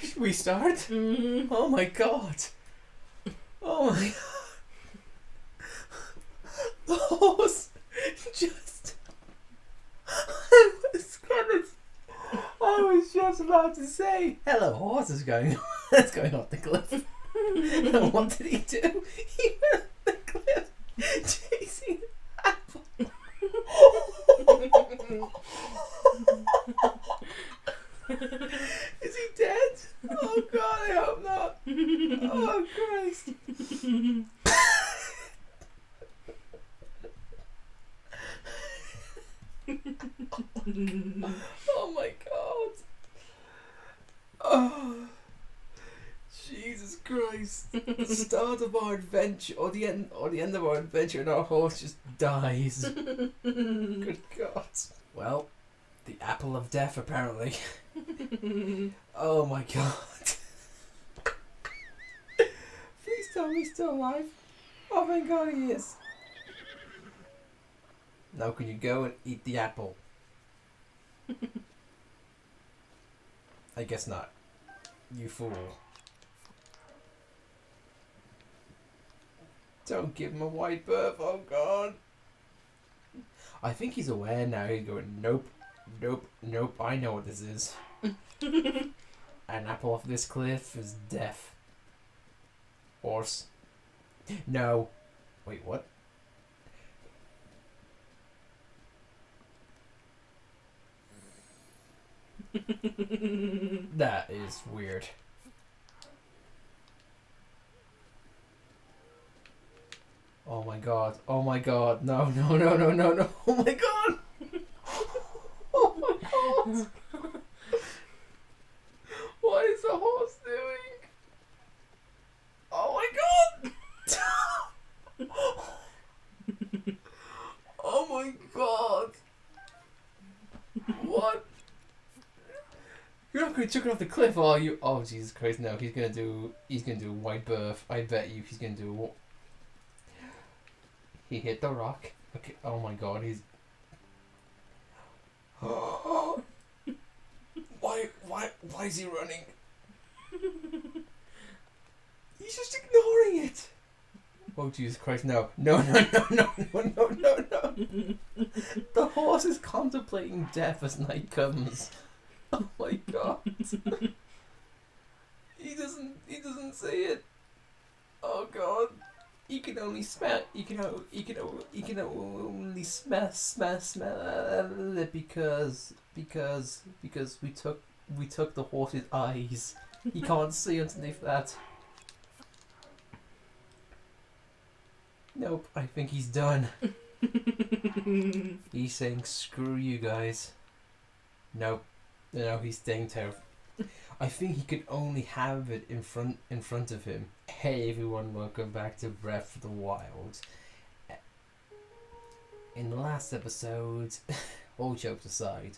Should we start? Mm-hmm. Oh my god. Oh my god. The horse just... I was just about to say, hello, horse is going that's going off the cliff. And what did he do? He went off the cliff chasing an apple. Is he dead? Oh god, I hope not. Oh Christ. Oh my god. Oh Jesus Christ. The start of our adventure or the end of our adventure and our horse just dies. Good God. Well, the apple of death apparently. Oh my god. Please tell me he's still alive. Oh thank God he is. Now can you go and eat the apple? I guess not. You fool. Don't give him a white berth, oh god. I think he's aware now. He's going, nope, nope, nope, I know what this is. An apple off this cliff is death. Horse. No. Wait, what? That is weird. Oh my god. Oh my god. No, no, no, no, no, no. Oh my god. Oh my god. What is the horse doing? Oh my god. Oh my god. What? You're not going to chuck it off the cliff, are you? Oh Jesus Christ! No, he's gonna do a white berth. I bet you he's gonna do. He hit the rock. Okay. Oh my God, he's. Why is he running? He's just ignoring it. Oh Jesus Christ! No! No! No! No! No! No! No! No! No! The horse is contemplating death as night comes. Oh my God! He doesn't say it. Oh God! You can only smell. You can only smell it because we took the horse's eyes. He can't see underneath that. Nope, I think he's done. He's saying screw you guys. Nope. No, he's staying terrified. I think he could only have it in front of him. Hey everyone, welcome back to Breath of the Wild. In the last episode, all jokes aside,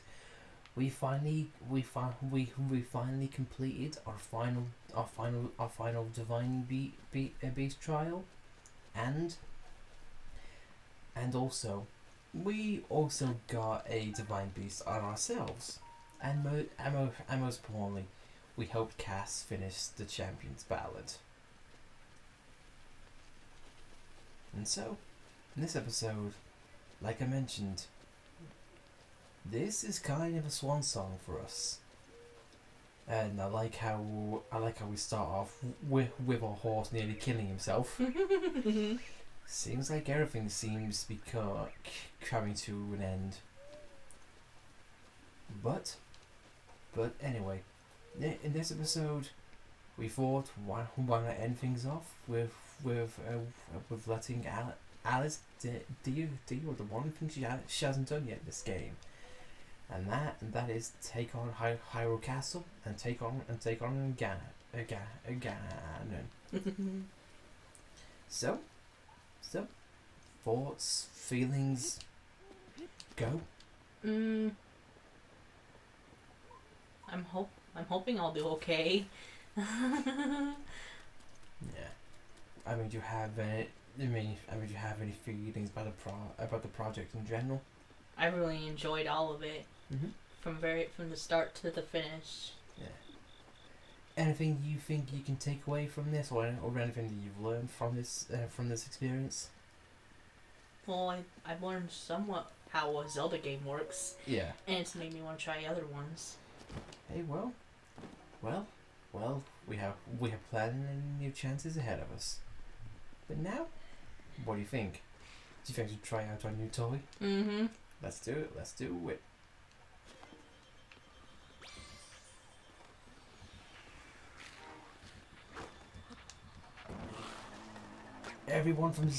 we finally completed our final divine beast trial, and also we also got a divine beast on ourselves, and most importantly, we helped Cass finish the Champion's Ballad. And so, in this episode, like I mentioned, this is kind of a swan song for us. And I like how we start off with our horse nearly killing himself. Seems like everything seems to be coming to an end. But anyway, in this episode, we thought why not end things off with letting Alice do the one thing she hasn't done yet in this game, and that is take on Hyrule Castle and take on Ganon. So, thoughts, feelings, go. I'm hoping I'll do okay. Yeah. I mean, do you have any feelings about the project in general? I really enjoyed all of it, Mm-hmm. from the start to the finish. Yeah. anything you think you can take away from this, or anything that you've learned from this experience? Well, I've learned somewhat how a Zelda game works, Yeah. and it's made me want to try other ones. Hey, well, we have plenty of new chances ahead of us. But now, what do you think? Do you think we should try out our new toy? Mm-hmm. Let's do it. Let's do it. Everyone from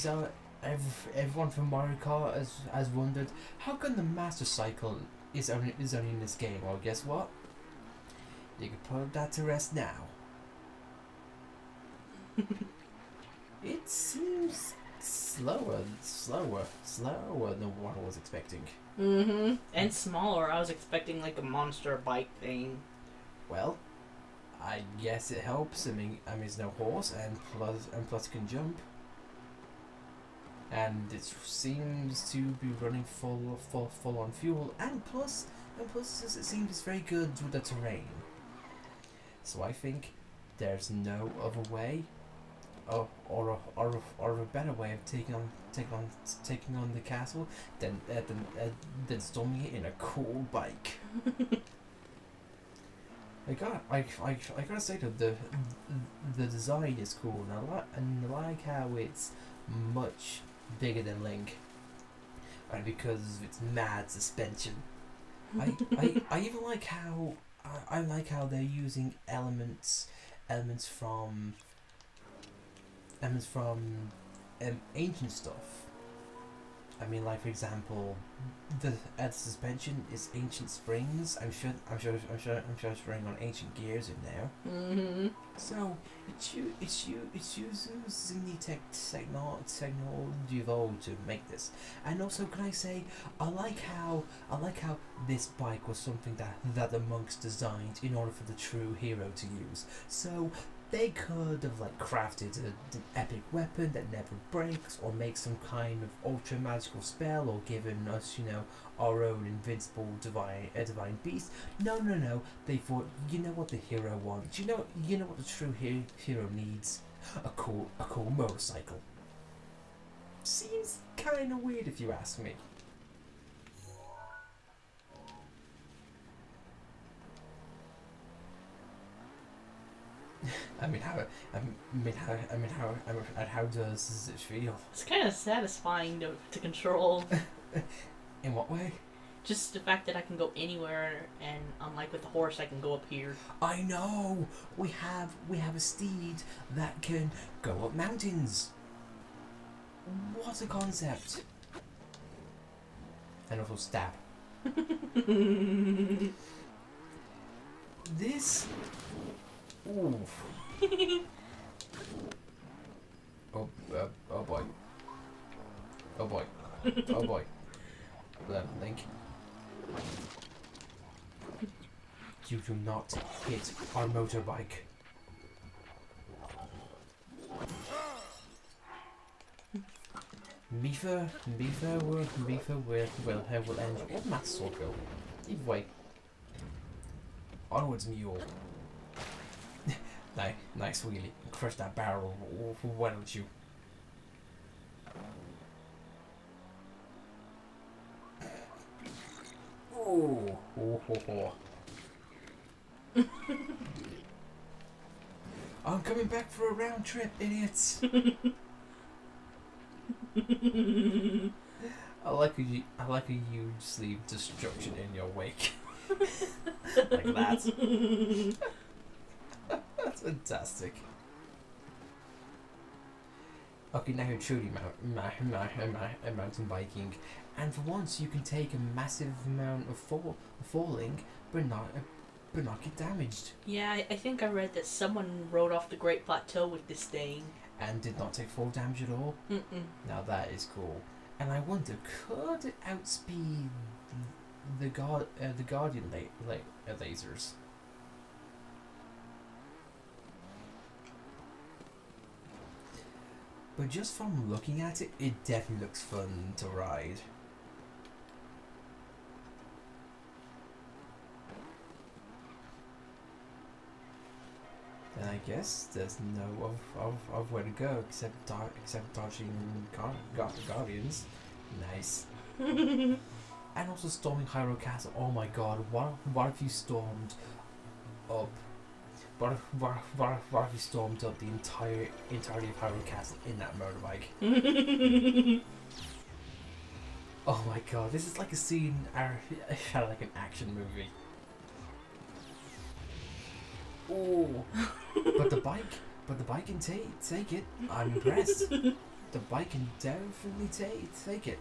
everyone from Mario Kart has wondered how come the Master Cycle is only in this game. Well, guess what? You can put that to rest now. It seems slower than what I was expecting. Mm-hmm. And smaller. I was expecting like a monster bike thing. Well, I guess it helps. I mean, it's no horse, and plus it can jump. And it seems to be running full on fuel, and plus it seems very good with the terrain. So I think there's no other way, or a better way of taking on the castle than storming it in a cool bike. I gotta say that the design is cool, and I like how it's much bigger than Link, and because of its mad suspension. I even like how I like how they're using elements from ancient stuff. I mean, like for example, the suspension is ancient springs. I'm sure it's running on ancient gears in there. Mm-hmm. So it's using the technology evolved to make this. And also, can I say, I like how this bike was something that the monks designed in order for the true hero to use. So they could have like crafted an epic weapon that never breaks, or make some kind of ultra magical spell, or given us, our own invincible divine beast. No. They thought, you know what the hero wants. You know what the true hero needs. A cool motorcycle. Seems kind of weird if you ask me. How does it feel? It's kind of satisfying to control. In what way? Just the fact that I can go anywhere, and unlike with the horse, I can go up here. I know. We have a steed that can go up mountains. What a concept! And also stab. This. Oof. Oh boy. Oh boy. Oh boy. Link. You do not hit our motorbike. Mifa will end your math circle. Either way. Onwards, mule. Nice wheelie. Crush that barrel, why don't you? Oh. I'm coming back for a round trip, idiots. I like a huge sleeve destruction in your wake. Like that. That's fantastic. Okay, now you're truly mountain biking, and for once you can take a massive amount of falling, but not get damaged. Yeah, I think I read that someone rode off the Great Plateau with this thing. And did not take fall damage at all? Mm-mm. Now that is cool. And I wonder, could it outspeed the Guardian lasers? But just from looking at it, it definitely looks fun to ride. guess there's no of where to go except dodging guardians. Nice. And also storming Hyrule Castle. Oh my god, what if you stormed up? What if you stormed up the entirety of Hyrule Castle in that motorbike? Oh my god, this is like a scene out of like an action movie. Oh, but the bike can take it. I'm impressed. The bike can definitely take it.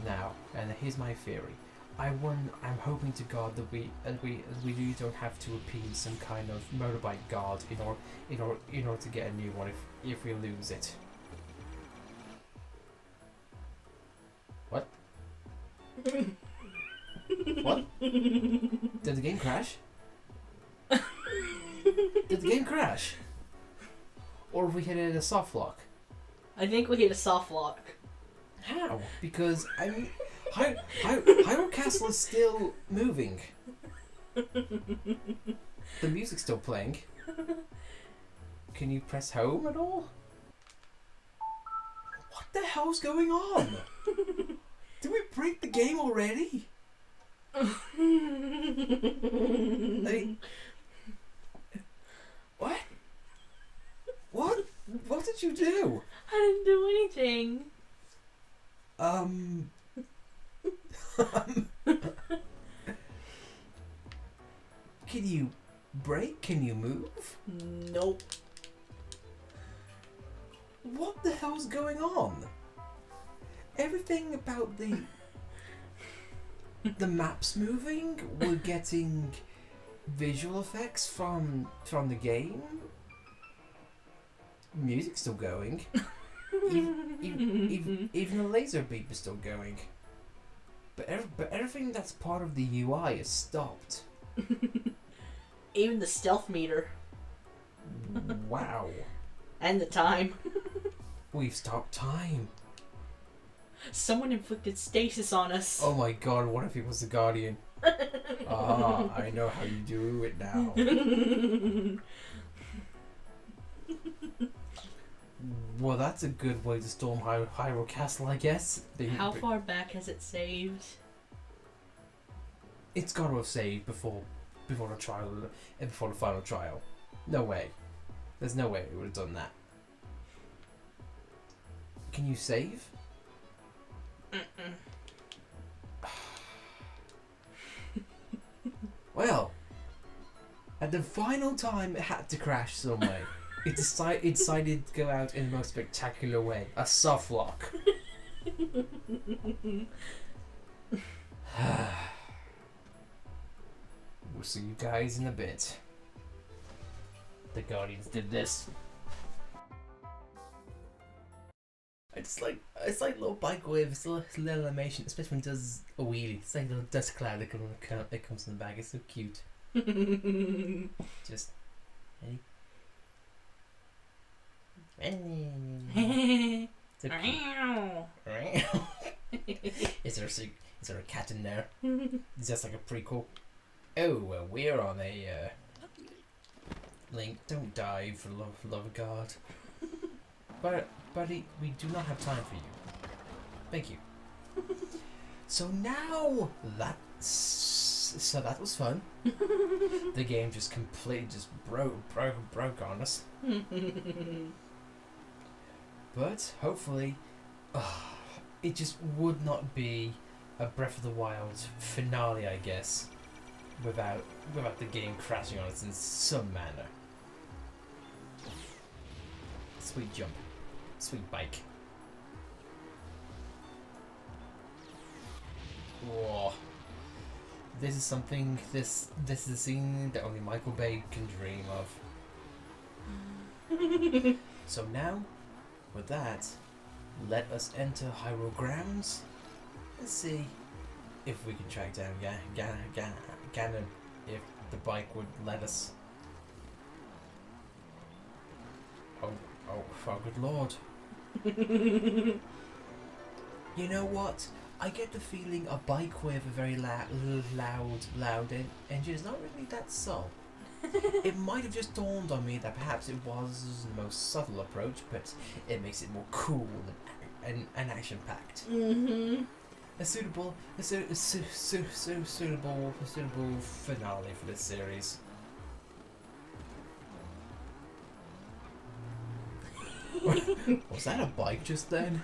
Now, and here's my theory. I'm hoping to God that we really don't have to appease some kind of motorbike god in order to get a new one if we lose it. What? What? Did the game crash? Did the game crash? Or have we hit it a soft lock? I think we hit a soft lock. How? Because I mean, Hyrule Castle is still moving. The music's still playing. Can you press home at all? What the hell's going on? Did we break the game already? What? What did you do? I didn't do anything. Can you brake? Can you move? Nope. What the hell's going on? Everything about the map's moving. We're getting visual effects from the game. Music's still going. Even the laser beam is still going. But everything that's part of the UI is stopped. Even the stealth meter. Wow. And the time. We've stopped time. Someone inflicted stasis on us. Oh my god, what if it was the Guardian? Ah, I know how you do it now. Well, that's a good way to storm Hyrule Castle, I guess. How far back has it saved? It's got to have saved before the trial, before the final trial. No way. There's no way it would have done that. Can you save? Well, at the final time it had to crash some way. It decided to go out in the most spectacular way. A soft lock. We'll see you guys in a bit. The Guardians did this. It's like little bike wave. It's a little animation, especially when it does a wheelie. It's like a little dust cloud that comes in the bag. It's so cute. Just. Is there a cat in there? Is that like a prequel? Oh, well, we're on a Link. Don't die for love of God. But buddy, we do not have time for you. Thank you. So now that was fun. The game just completely broke on us. But hopefully, it just would not be a Breath of the Wild finale, I guess, without the game crashing on us in some manner. Sweet jump, sweet bike. Whoa. This is something. This is a scene that only Michael Bay can dream of. So now, with that, let us enter Hyrule Grounds and see if we can track down Ganon, if the bike would let us. Oh good lord. You know what? I get the feeling a bike with a very loud engine is not really that subtle. It might have just dawned on me that perhaps it was the most subtle approach, but it makes it more cool and action-packed. Mm-hmm. A suitable finale for this series. Was that a bike just then?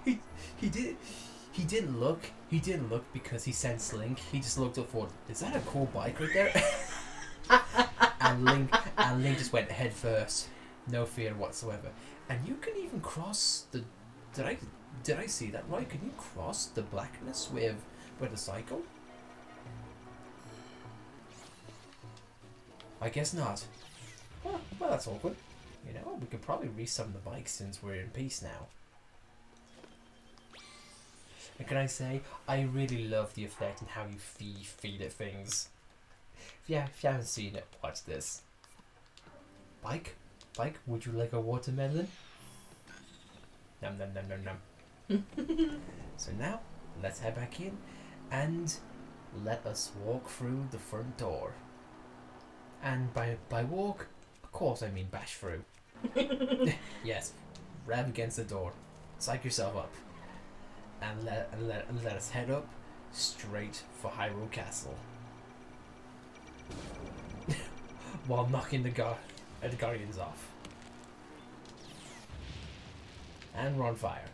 He didn't look because he sensed Link. He just looked up for, is that a cool bike right there? and Link just went head first, no fear whatsoever. And you can even cross the. Did I see that right? Can you cross the blackness with a cycle? I guess not. Well, that's awkward. You know, we could probably resum the bike since we're in peace now. And can I say, I really love the effect and how you feed it things. If you haven't seen it, watch this. Bike, would you like a watermelon? Nom nom nom nom nom. So now, let's head back in and let us walk through the front door. And by walk, of course I mean bash through. Yes, rev against the door, psych yourself up, and let us head up straight for Hyrule Castle. While knocking the guardians off. And we're on fire.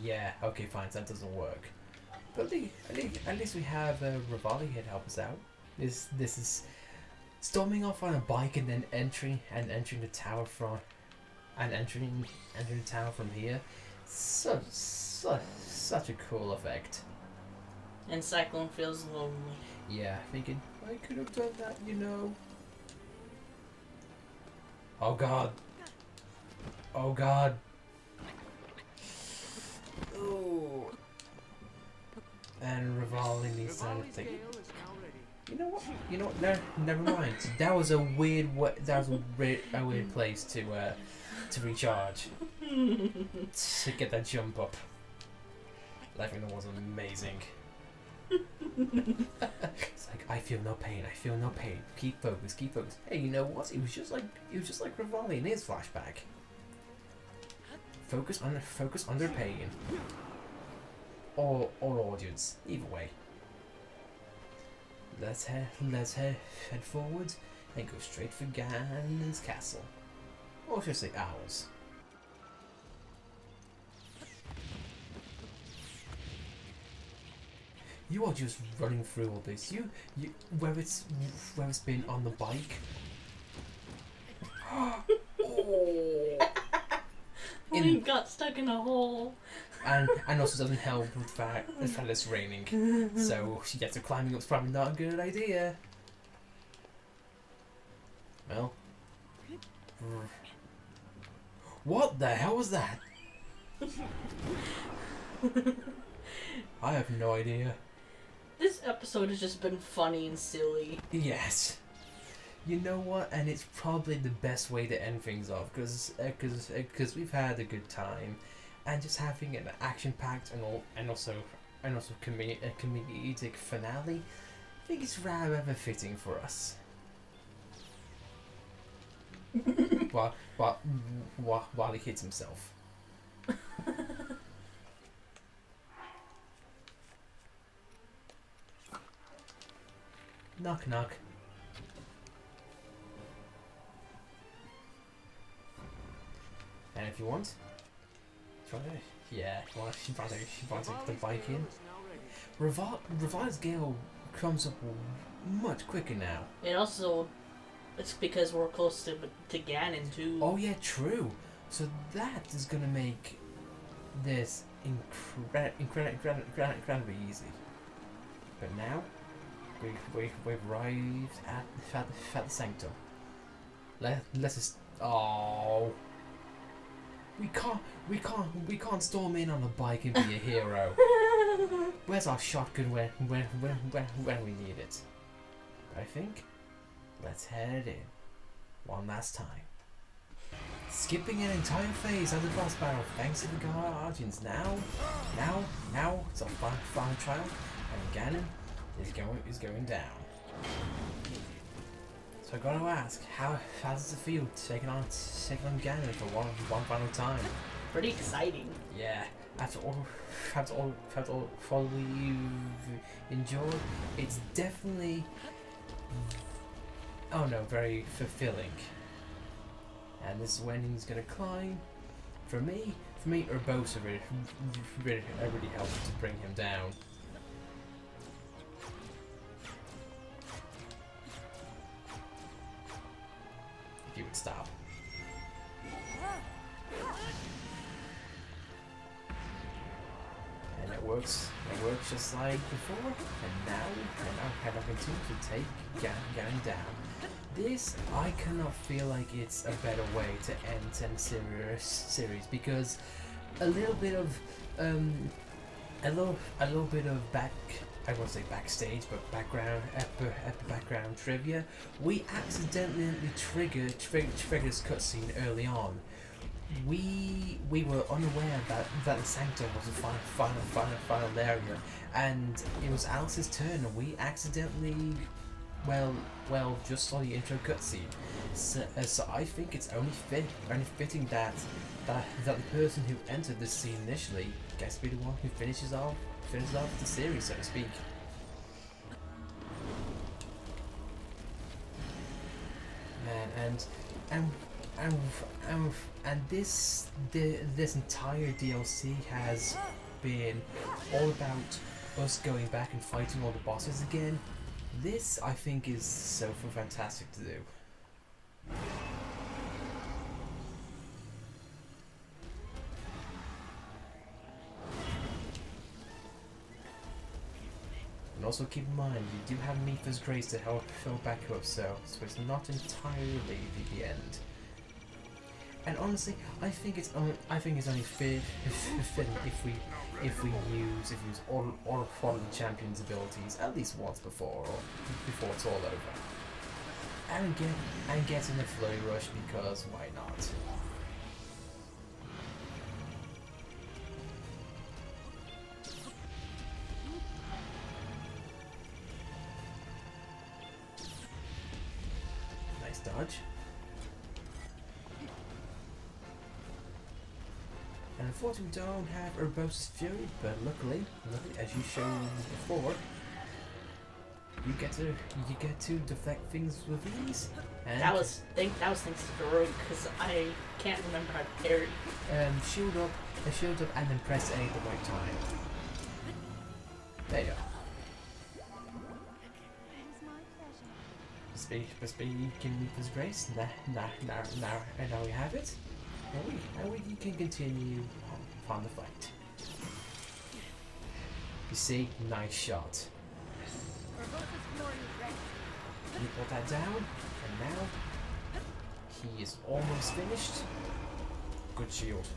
Yeah, okay, fine, so that doesn't work. But at least we have Rivali here to help us out. This is storming off on a bike and then entering the tower from entering the tower from here. Such a cool effect. And Cyclone feels lonely. Yeah, thinking I could have done that, you know. Oh god. Oh god. Ooh. And Rivali needs to think. You know what? No, never mind. That was a weird place to recharge. To get that jump up. That was amazing. It's like, I feel no pain. Keep focused. Hey, you know what? It was just like Rivali in his flashback. Focus under pain. Or audience. Either way. Let's head forward and go straight for Ganon's castle. Or should I say ours. You are just running through all this. You where it's been on the bike. Oh. He got stuck in a hole. And also doesn't help with the fact that it's raining. So she gets her climbing up's probably not a good idea. Well. What the hell was that? I have no idea. This episode has just been funny and silly. Yes. You know what? And it's probably the best way to end things off, because we've had a good time, and just having an action-packed and also comedic finale, I think it's rather fitting for us. while he hits himself. Knock knock. And if you want, try to, yeah, she wants to put the bike in. Revised Gale comes up much quicker now. And also, it's because we're close to Ganon too. Oh yeah, true. So that is gonna make this incredibly easy. But now, we've arrived at the sanctum. Let's just. Oh. We can't storm in on a bike and be a hero. Where's our shotgun when we need it? But I think let's head in one last time. skipping an entire phase of the boss battle thanks to the Guardians. Now, it's our final trial, and Ganon is going down. So I gotta ask, how does it feel taking on Ganon for one final time? Pretty exciting. Yeah, after all you've enjoyed, it's definitely, oh no, very fulfilling. And this is when he's gonna climb. For me, Urbosa really helped to bring him down. If you would stop. And it works just like before. And now I continue to take Ganon down. This, I cannot feel like it's a better way to end 10 series because a little bit of I won't say backstage, but background trivia. We accidentally triggered this cutscene early on. We were unaware that the Sanctum was the final area, and it was Alice's turn, and we accidentally just saw the intro cutscene. So I think it's only fitting that the person who entered this scene initially gets to be the one who finishes off the series, so to speak. Man, and this entire DLC has been all about us going back and fighting all the bosses again. This, I think, is so fantastic to do. And also keep in mind, you do have Mipha's Grace to help back you up, so it's not entirely the end. And honestly, I think it's only fitting if we use all of the champion's abilities at least once before it's all over. And get in the flurry rush, because why not? Nice dodge. And unfortunately we don't have Urbosa's Fury, but luckily, as you showed before, you get to deflect things with ease. And that was thanks to Heroic, because I can't remember how to parry. Shield up, and then press A at the right time. There you go. Speaking of his grace, now we have it. And we can continue on the fight. You see, nice shot. You put that down, and now he is almost finished. Good shield.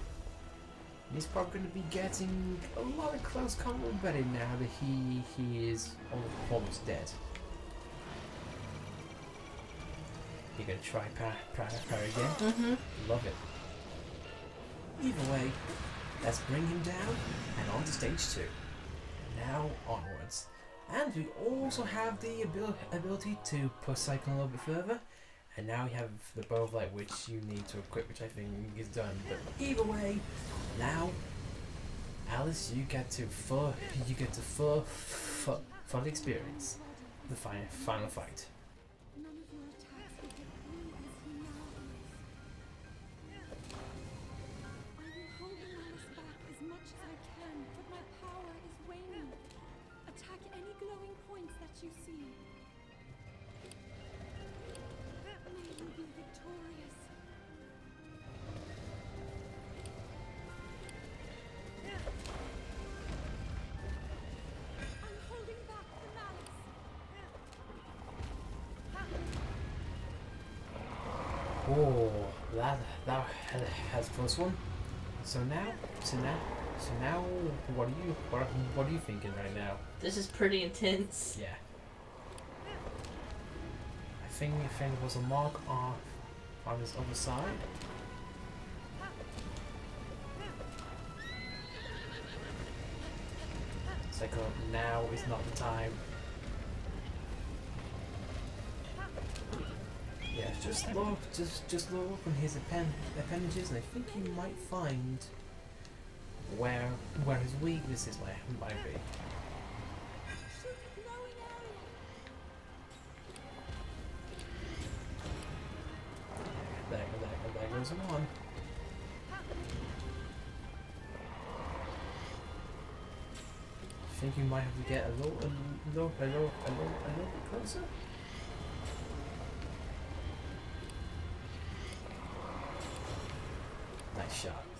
He's probably going to be getting a lot of close combat now that he is almost dead. You're going to try parry again? Mm-hmm. Love it. Either way, let's bring him down and on to stage 2. Now onwards. And we also have the ability to push Cyclone a little bit further. And now we have the Bow of Light, which you need to equip, which I think is done. But either way, now, Alice, you get to full experience the final fight. You see, may you be victorious. I'm holding back the malice. Oh, that has a close one. So now, what are you thinking right now? This is pretty intense. Yeah. I think there was a mark on his other side. now is not the time. Yeah, just look on his appendages, and I think you might find where his weaknesses might be. Shoot a glowing area. There goes one. I think you might have to get a little bit closer. Nice shot. I'm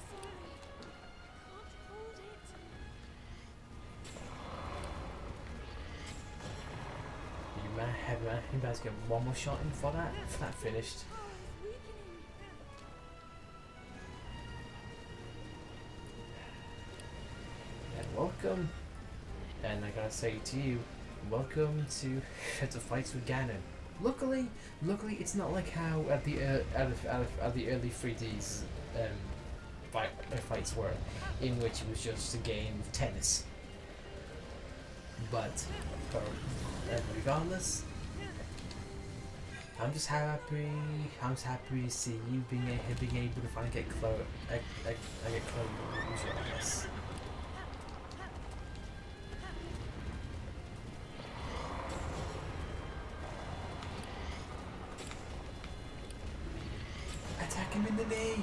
sorry. Can't hold it. You guys get one more shot in for that finished. Power is weakening. And welcome. And I gotta say to you, welcome to fights with Ganon. Luckily, it's not like how at the early 3Ds fights were, in which it was just a game of tennis. But regardless, I'm just happy to see you being able to finally get close on this. Attack him in the knee!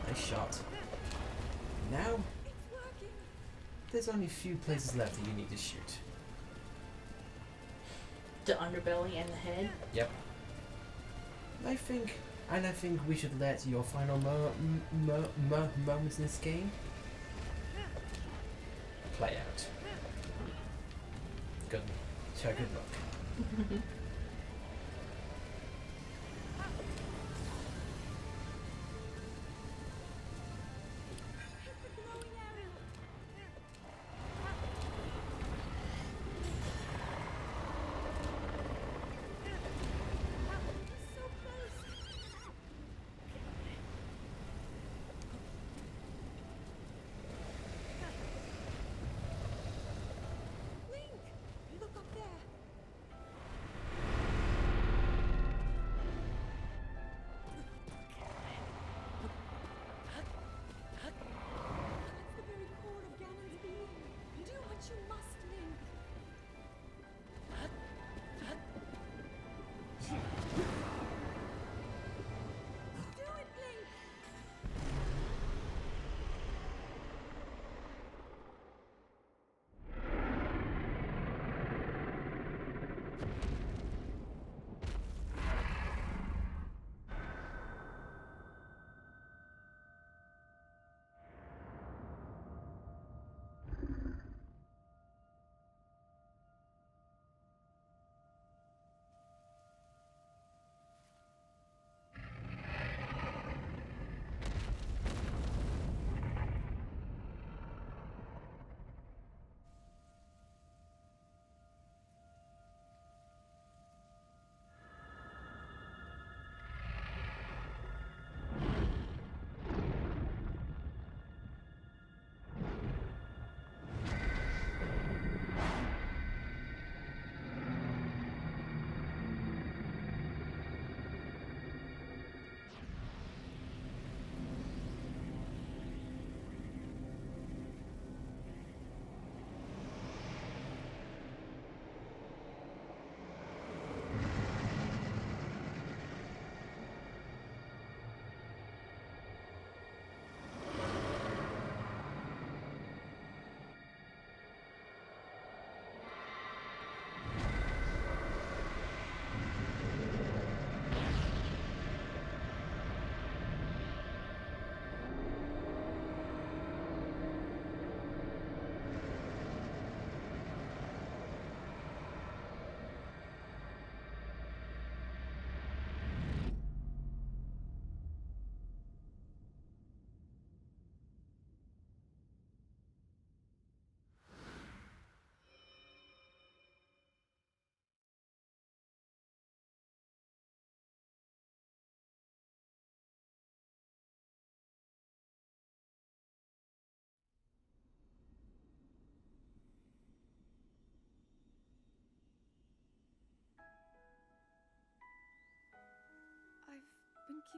Nice shot. Now, It's working. there's only a few places left that you need to shoot. The underbelly and the head. Yep. I think we should let your final moments in this game play out. Good luck. Hit the glowing area. So close. Link, look up there.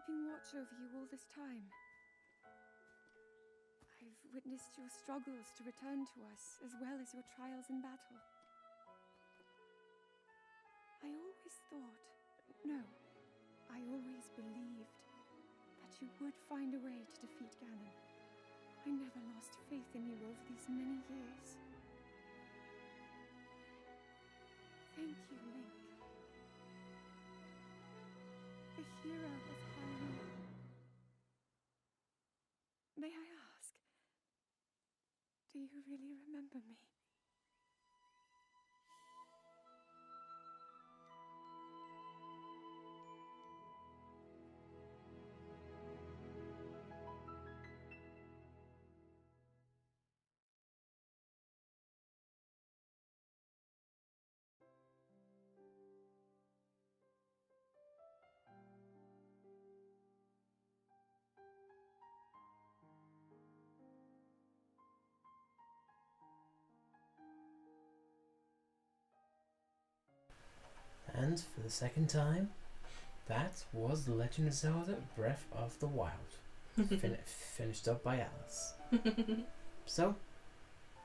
keeping watch over you all this time. I've witnessed your struggles to return to us, as well as your trials in battle. I always thought, no, I always believed that you would find a way to defeat Ganon. I never lost faith in you over these many years. Thank you, Link. The hero of Hyrule. May I ask, do you really remember me? And for the second time, that was The Legend of Zelda Breath of the Wild. Finished up by Alice. So,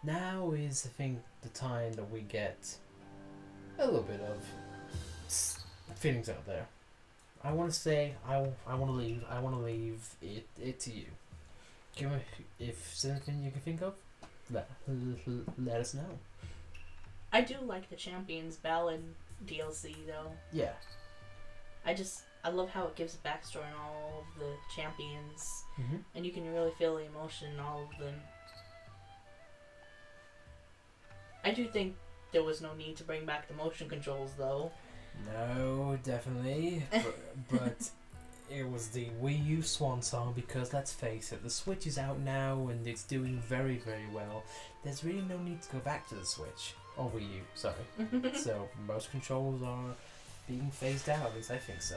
now is, I think, the time that we get a little bit of feelings out there. I want to say, I want to leave it to you. If there's anything you can think of, let us know. I do like the Champions Ballad DLC though. Yeah. I love how it gives a backstory on all of the champions, Mm-hmm. and you can really feel the emotion in all of them. I do think there was no need to bring back the motion controls though. No, definitely. but it was the Wii U swan song because, let's face it, the Switch is out now and it's doing very, very well. There's really no need to go back to the Switch. Or Wii U, sorry. So, most controls are being phased out, at least I think so.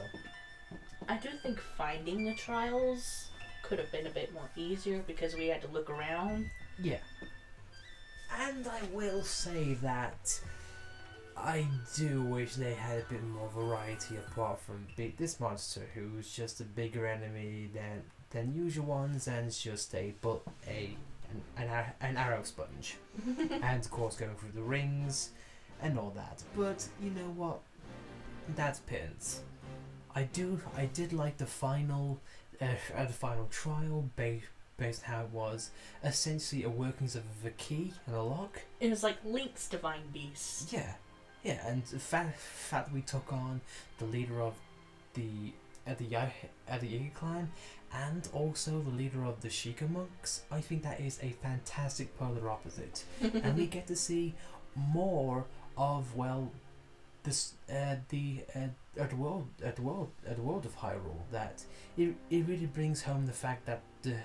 I do think finding the trials could have been a bit more easier because we had to look around. Yeah. And I will say that I do wish they had a bit more variety apart from this monster, who's just a bigger enemy than usual ones, and it's just an arrow sponge. And of course going through the rings and all that. But you know what? That's pins. I did like the final trial based on how it was essentially a workings of a key and a lock. It was like Link's Divine Beast. Yeah, and the fact we took on the leader of the Iggy clan and also the leader of the Sheikah monks, I think that is a fantastic polar opposite. And we get to see more of, well, this the world of Hyrule. That it really brings home the fact that the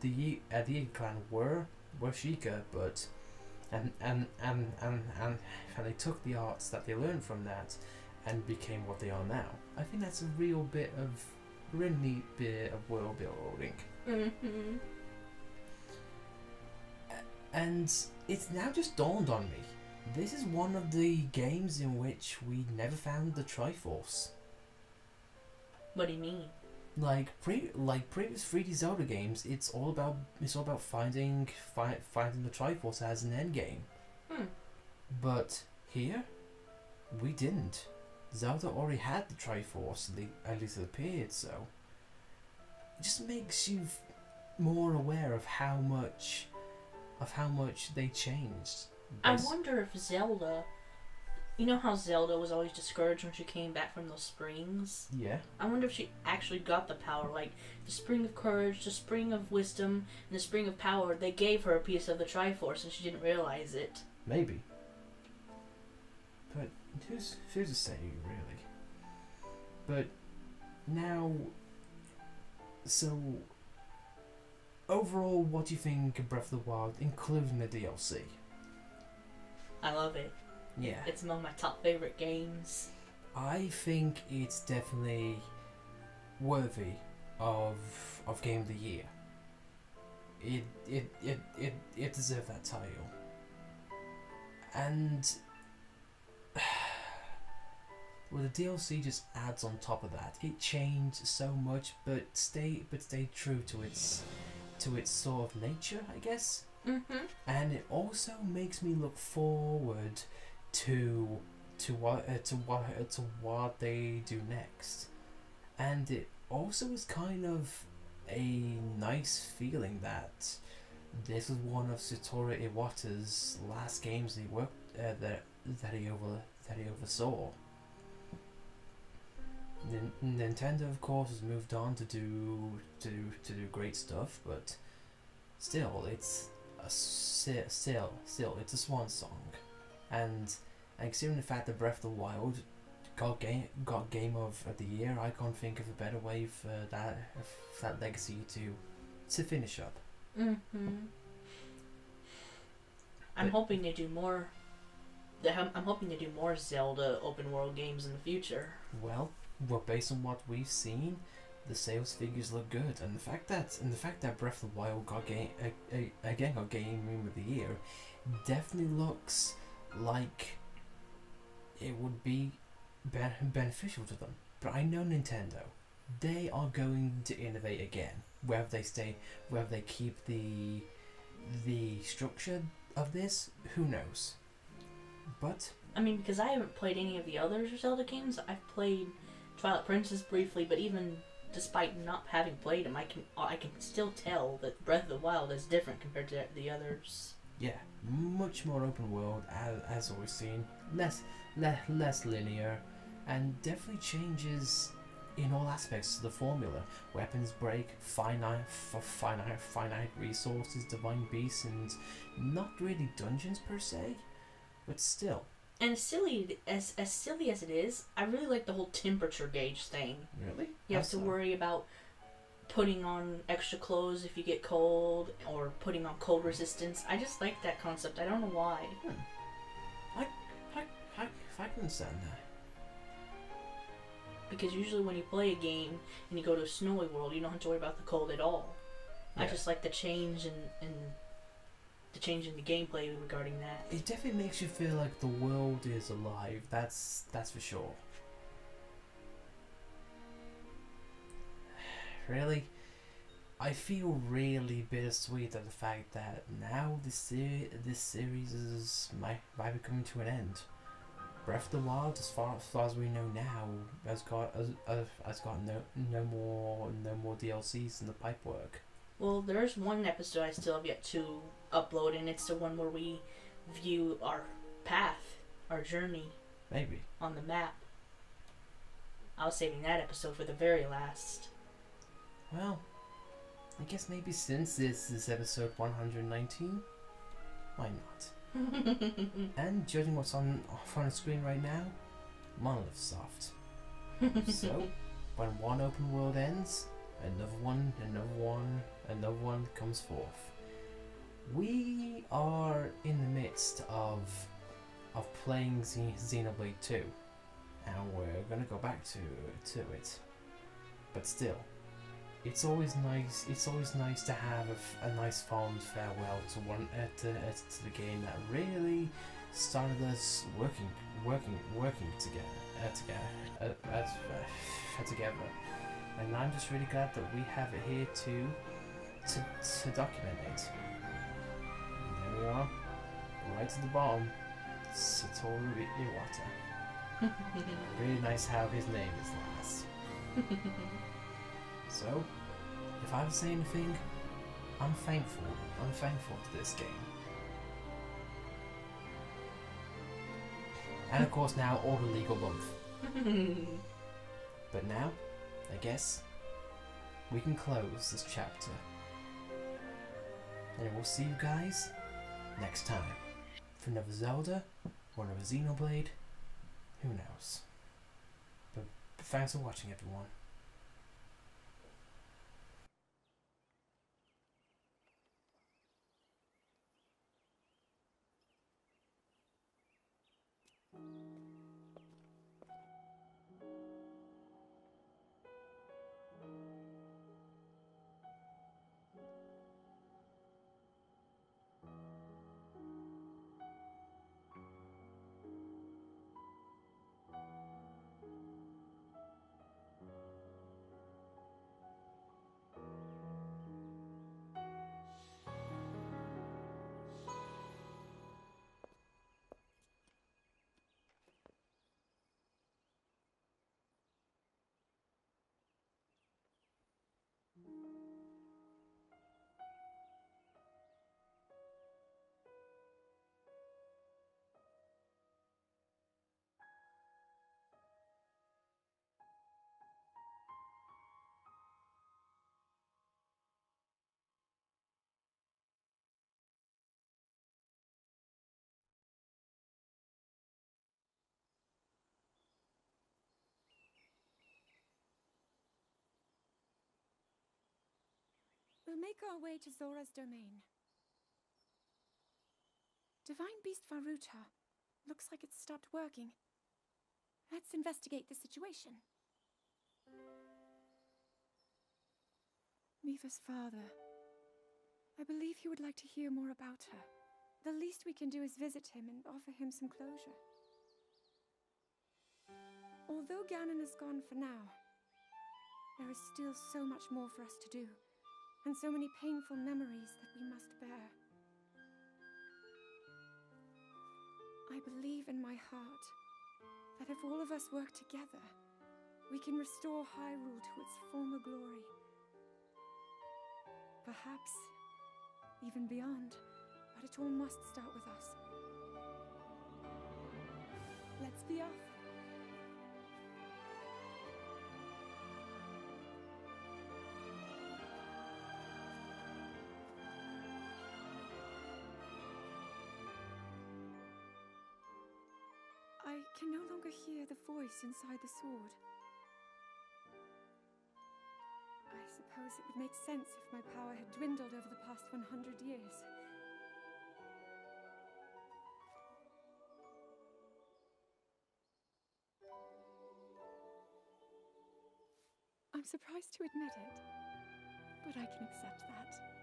Iggy clan were Sheikah, but and they took the arts that they learned from that and became what they are now. I think that's a real neat bit of world building. Mm-hmm. And it's now just dawned on me. This is one of the games in which we never found the Triforce. What do you mean? Like previous 3D Zelda games, it's all about finding the Triforce as an end game. But here, we didn't. Zelda already had the Triforce, at least it appeared so. It just makes you more aware of how much they changed. I wonder if Zelda, you know how Zelda was always discouraged when she came back from those springs? Yeah. I wonder if she actually got the power, like the Spring of Courage, the Spring of Wisdom, and the Spring of Power. They gave her a piece of the Triforce and she didn't realize it. Maybe. But who's to say, really? But now, so overall, what do you think of Breath of the Wild, including the DLC? I love it. Yeah. It's among my top favorite games. I think it's definitely worthy of Game of the Year. It deserved that title. And Well, the DLC just adds on top of that. It changed so much, but stayed true to its sort of nature, I guess. Mm-hmm. And it also makes me look forward to what they do next. And it also is kind of a nice feeling that this was one of Satoru Iwata's last games he worked that he oversaw. Nintendo, of course, has moved on to do great stuff, but still, it's still it's a swan song, and considering the fact that Breath of the Wild got game of the year, I can't think of a better way for that legacy to finish up. Mm-hmm. I'm hoping they do more. I'm hoping they do more Zelda open world games in the future. Well, based on what we've seen, the sales figures look good, and the fact that Breath of the Wild got game of the year definitely looks like it would be beneficial to them. But I know Nintendo, they are going to innovate again. Whether they keep the structure of this, who knows? But I mean, because I haven't played any of the other Zelda games. I've played Twilight Princess briefly, but even despite not having played them, I can still tell that Breath of the Wild is different compared to the others. yeah, much more open world as always seen, less linear, and definitely changes in all aspects of the formula. Weapons break, finite resources, divine beasts, and not really dungeons per se, but still. And silly as silly as it is, I really like the whole temperature gauge thing. Really? You have to worry about putting on extra clothes if you get cold, or putting on cold resistance. I just like that concept. I don't know why. I can understand that. Because usually when you play a game and you go to a snowy world, you don't have to worry about the cold at all. Yeah. I just like the change in the change in the gameplay regarding that. It definitely makes you feel like the world is alive. That's for sure. Really, I feel really bittersweet at the fact that now this series might be coming to an end. Breath of the Wild, as far as we know now, has got no more DLCs in the pipework. Well, there's one episode I still have yet to upload, and it's the one where we view our path, our journey, Maybe. on the map. I was saving that episode for the very last. Well, I guess maybe since this is episode 119, why not? And judging what's on the screen right now, Monolith Soft. So, when one open world ends, another one comes forth. We are in the midst of playing Xenoblade 2, and we're gonna go back to it. But still, it's always nice to have a nice fond farewell to the game that really started us working together. And I'm just really glad that we have it here to document it. And there we are, right at the bottom, Satoru Iwata. Really nice how his name is last. So, if I have to say anything, I'm thankful to this game. And of course now all the legal love. But now, I guess, we can close this chapter. And we'll see you guys next time. For another Zelda, or another Xenoblade, who knows. But thanks for watching, everyone. We'll make our way to Zora's domain. Divine Beast Varuta. Looks like it's stopped working. Let's investigate the situation. Miva's father. I believe he would like to hear more about her. The least we can do is visit him and offer him some closure. Although Ganon is gone for now, there is still so much more for us to do, and so many painful memories that we must bear. I believe in my heart that if all of us work together, we can restore Hyrule to its former glory. Perhaps even beyond, but it all must start with us. Let's be off. I can no longer hear the voice inside the sword. I suppose it would make sense if my power had dwindled over the past 100 years. I'm surprised to admit it, but I can accept that.